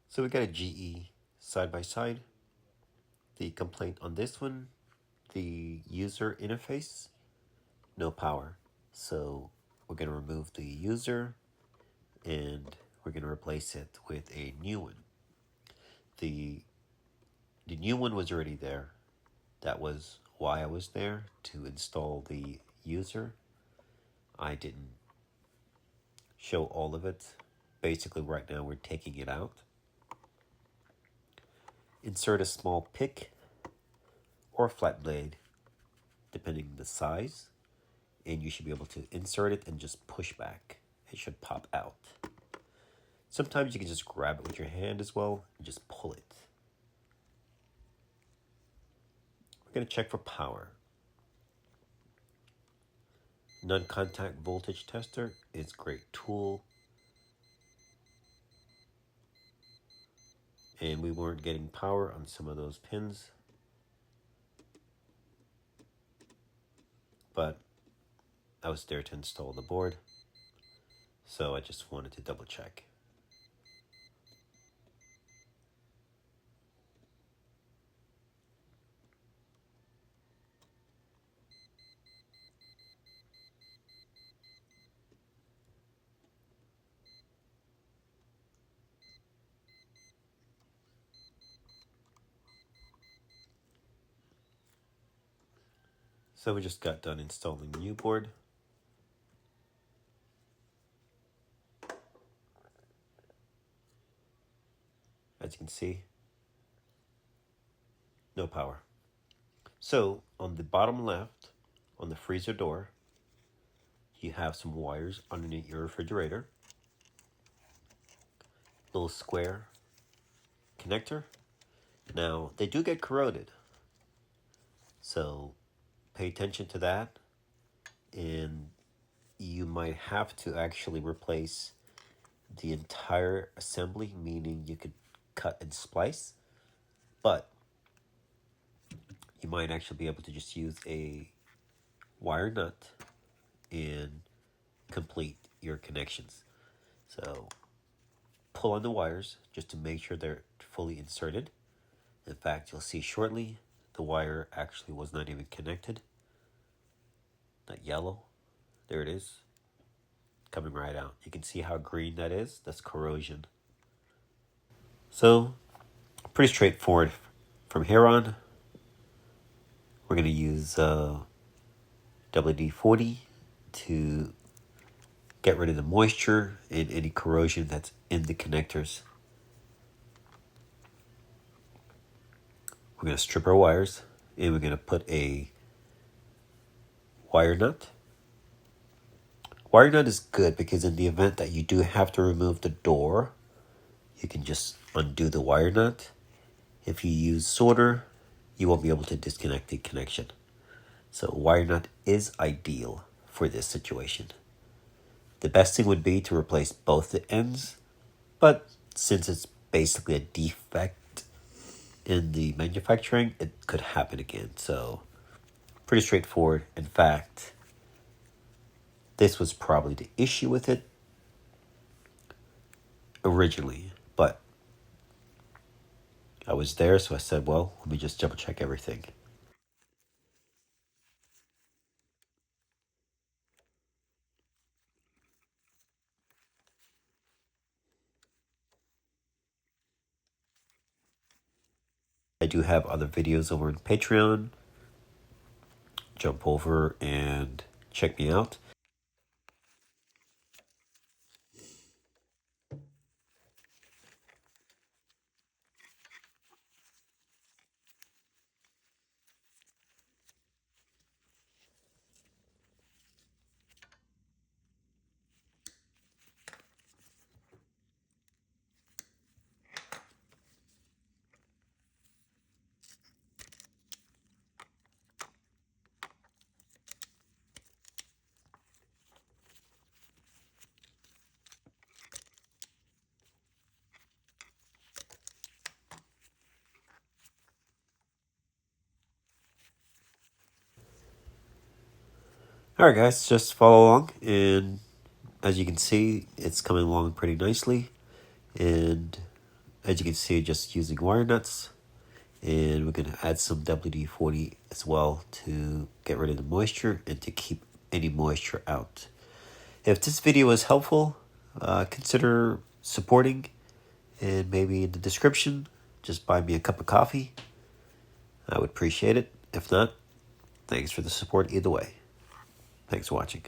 So we got a GE side by side. The complaint on this one, the user interface, no power. So we're going to remove the user and we're going to replace it with a new one. The the new one was already there. That was why I was there, to install the user. I didn't show all of it. Basically right now we're taking it out. Insert a small pick or flat blade depending on the size, and you should be able to insert it and just push back. It should pop out. Sometimes you can just grab it with your hand as well and just pull it. We're going to check for power. Non-contact voltage tester is a great tool. And we weren't getting power on some of those pins. But I was there to install the board, so I just wanted to double check. So we just got done installing the new board. As you can see, no power. So on the bottom left, on the freezer door, you have some wires underneath your refrigerator. Little square connector. Now, they do get corroded, so pay attention to that, and you might have to actually replace the entire assembly, meaning you could cut and splice, but you might actually be able to just use a wire nut and complete your connections. So pull on the wires just to make sure they're fully inserted. In fact, you'll see shortly the wire actually was not even connected. That yellow, there it is, coming right out. You can see how green that is. That's corrosion. So pretty straightforward. From here on, we're going to use WD-40 to get rid of the moisture and any corrosion that's in the connectors. We're going to strip our wires and we're going to put a wire nut. Wire nut is good because in the event that you do have to remove the door, you can just undo the wire nut. If you use solder, you won't be able to disconnect the connection. So wire nut is ideal for this situation. The best thing would be to replace both the ends, but since it's basically a defect in the manufacturing, it could happen again. So pretty straightforward. In fact, this was probably the issue with it originally, but I was there, so I said, well, let me just double check everything. I do have other videos over on Patreon. Jump over and check me out. Alright guys, just follow along, and as you can see, it's coming along pretty nicely. And as you can see, just using wire nuts. And we're going to add some WD-40 as well to get rid of the moisture and to keep any moisture out. If this video was helpful, consider supporting, and maybe in the description, just buy me a cup of coffee. I would appreciate it. If not, thanks for the support either way. Thanks for watching.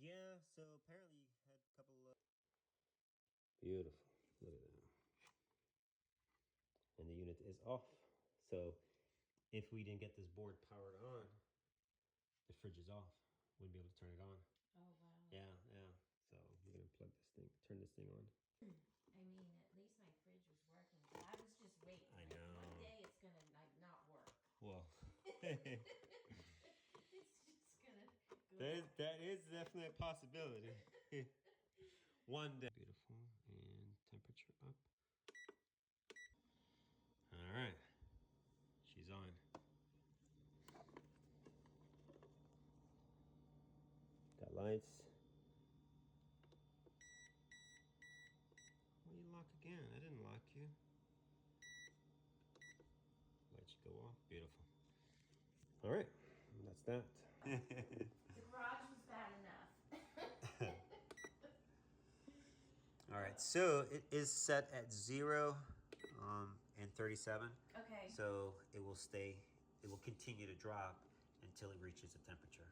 Yeah, so apparently you had a couple of... Beautiful. Look at that. And the unit is off. So if we didn't get this board powered on, the fridge is off. Wouldn't be able to turn it on. Oh, wow. Yeah, yeah. So you're going to plug this thing, turn this thing on. I mean, at least my fridge was working. I was just waiting. I Like, know. one day it's gonna like not work. Well, It's just gonna go. that is definitely a possibility. One day. Beautiful. And temperature up. All right. She's on. Got lights. Why you lock again? I didn't lock you. Let you go off. Beautiful. All right. That's that. The garage was bad enough. All right, so it is set at 0 and 37. Okay. So it will stay, it will continue to drop until it reaches a temperature.